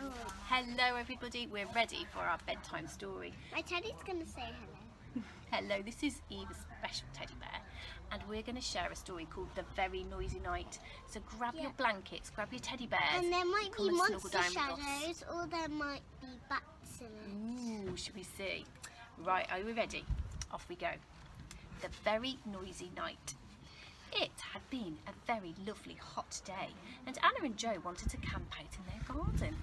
Oh, Hello everybody, we're ready for our bedtime story. my teddy's gonna say hello. Hello, this is Eva's special teddy bear and we're going to share a story called The Very Noisy Night. So grab your blankets, grab your teddy bears. And there might come be and monster snuggle down with us. shadows, or there might be bats in it. Ooh, should we see? Right, are we ready? Off we go. The Very Noisy Night. It had been a very lovely hot day and Anna and Joe wanted to camp out in their garden.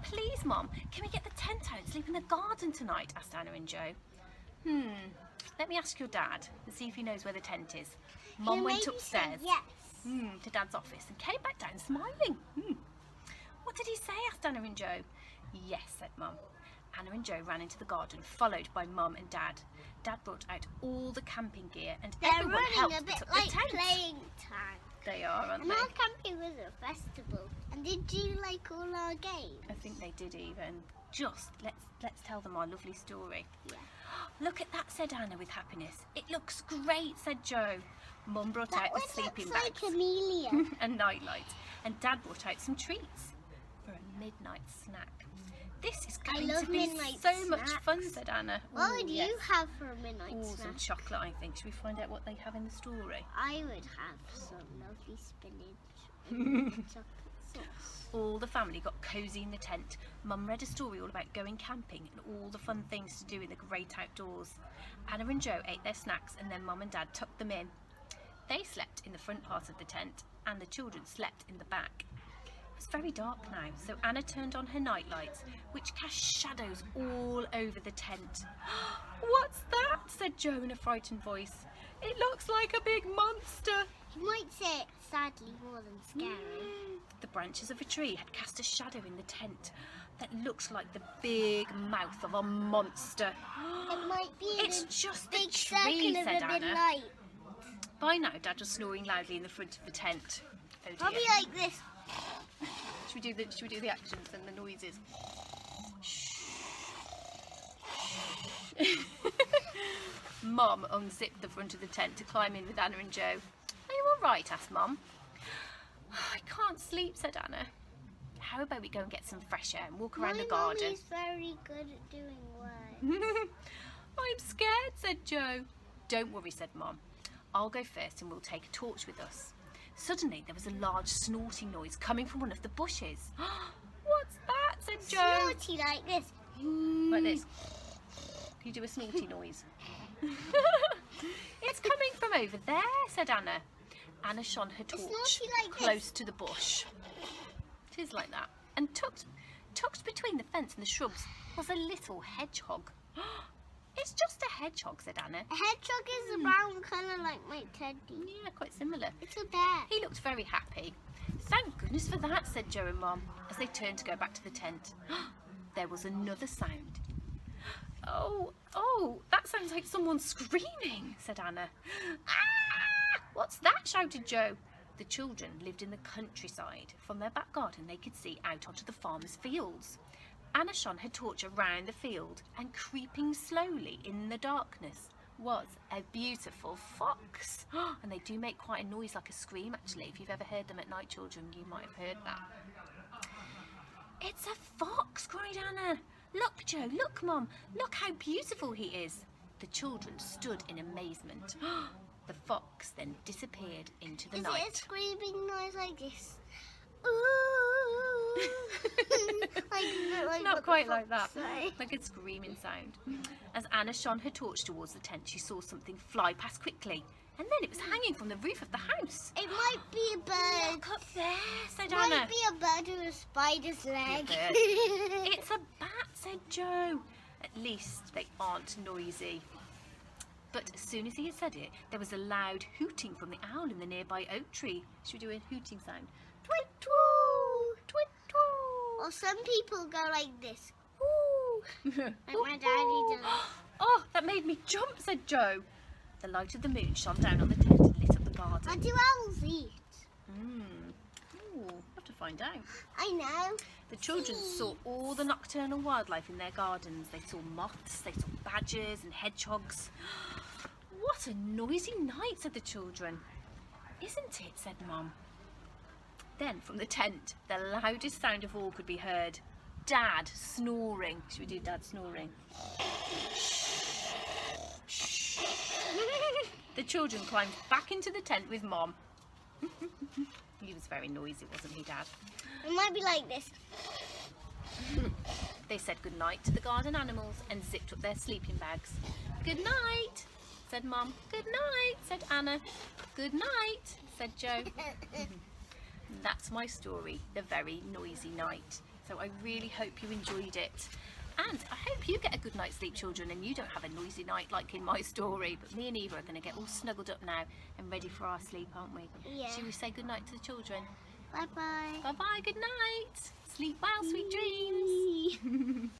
Please, Mum, can we get the tent out and sleep in the garden tonight? Asked Anna and Joe. Let me ask your dad and see if he knows where the tent is. Mum went upstairs Yes. to Dad's office and came back down smiling. What did he say? Asked Anna and Joe. Yes, said Mum. Anna and Joe ran into the garden, followed by Mum and Dad. Dad brought out all the camping gear and They're everyone running helped a bit put up like the tent. playing time. They are, aren't And they? our camping was a festival. And did you like all our games? I think they did even. Just let's tell them our lovely story. Yeah. Look at that, said Anna with happiness. It looks great, said Joe. Mum brought out the sleeping looks bags like Amelia. and night light, and Dad brought out some treats for a midnight snack. This is going love to be midnight so much snacks. fun, said Anna. What Ooh, would yes. you have for a midnight Ooh, snack? some chocolate, I think. Should we find out what they have in the story? I would have some lovely spinach and chocolate sauce. All the family got cosy in the tent. Mum read a story all about going camping and all the fun things to do in the great outdoors. Anna and Joe ate their snacks and then Mum and Dad tucked them in. They slept in the front part of the tent and the children slept in the back. It was very dark now, so Anna turned on her night lights, which cast shadows all over the tent. What's that? Said Joe in a frightened voice. It looks like a big monster. You might say it's sadly more than scary. The branches of a tree had cast a shadow in the tent that looked like the big mouth of a monster. It might be It's a just the big tree, circle said of a big Anna. light. By now, Dad was snoring loudly in the front of the tent. Oh dear. Probably like this. Should we do the actions and the noises? Mum unzipped the front of the tent to climb in with Anna and Joe. Are you all right? Asked Mum. I can't sleep, said Anna. How about we go and get some fresh air and walk around the garden? My mummy's very good at doing work. I'm scared, said Joe. Don't worry, said Mum. I'll go first and we'll take a torch with us. Suddenly there was a large snorting noise coming from one of the bushes. What's that? Said Joe. Snorty like this. Like this. You do a snorty noise. It's coming from over there, said Anna. Anna shone her torch snorty like close to the bush. It is like that. And tucked between the fence and the shrubs was a little hedgehog. It's just a hedgehog, said Anna. A hedgehog is a brown colour like my teddy. Yeah, quite similar. It's a bear. He looked very happy. Thank goodness for that, said Joe and Mum, as they turned to go back to the tent. There was another sound. Oh, that sounds like someone screaming, said Anna. Ah! What's that? Shouted Joe. The children lived in the countryside. From their back garden they could see out onto the farmer's fields. Anna shone her torch around the field, and creeping slowly in the darkness was a beautiful fox. And they do make quite a noise, like a scream actually. If you've ever heard them at night, children, you might have heard that. It's a fox, cried Anna. Look, Joe, look, Mum, look how beautiful he is. The children stood in amazement. The fox then disappeared into the night. Is it a screaming noise like this? Ooh. like Not what quite the like that, fox say. like a screaming sound. As Anna shone her torch towards the tent, she saw something fly past quickly, and then it was hanging from the roof of the house. It might be a bird. Look up there, said It Anna. might be a bird with a spider's leg. It's a bat, said Joe. At least they aren't noisy. But as soon as he had said it, there was a loud hooting from the owl in the nearby oak tree. Should we do a hooting sound? Twit twoo. Twit twoo. Or some people go like this. Woo. Like my daddy does. Oh, that made me jump, said Joe. The light of the moon shone down on the tent and lit up the garden. What do owls eat? Ooh, we'll have to find out. I know. The children saw all the nocturnal wildlife in their gardens. They saw moths, they saw badgers and hedgehogs. What a noisy night, said the children. Isn't it, said Mum. Then from the tent, the loudest sound of all could be heard. Dad snoring. Should we do Dad snoring? The children climbed back into the tent with Mom. He was very noisy, wasn't he, Dad? It might be like this. They said goodnight to the garden animals and zipped up their sleeping bags. Good night, said Mum. Good night, said Anna. Good night, said Joe. That's my story, The Very Noisy Night. So I really hope you enjoyed it. And I hope you get a good night's sleep, children, and you don't have a noisy night like in my story. But me and Eva are going to get all snuggled up now and ready for our sleep, aren't we? Yeah. Shall we say good night to the children? Bye-bye. Bye-bye, good night. Sleep well, sweet dreams.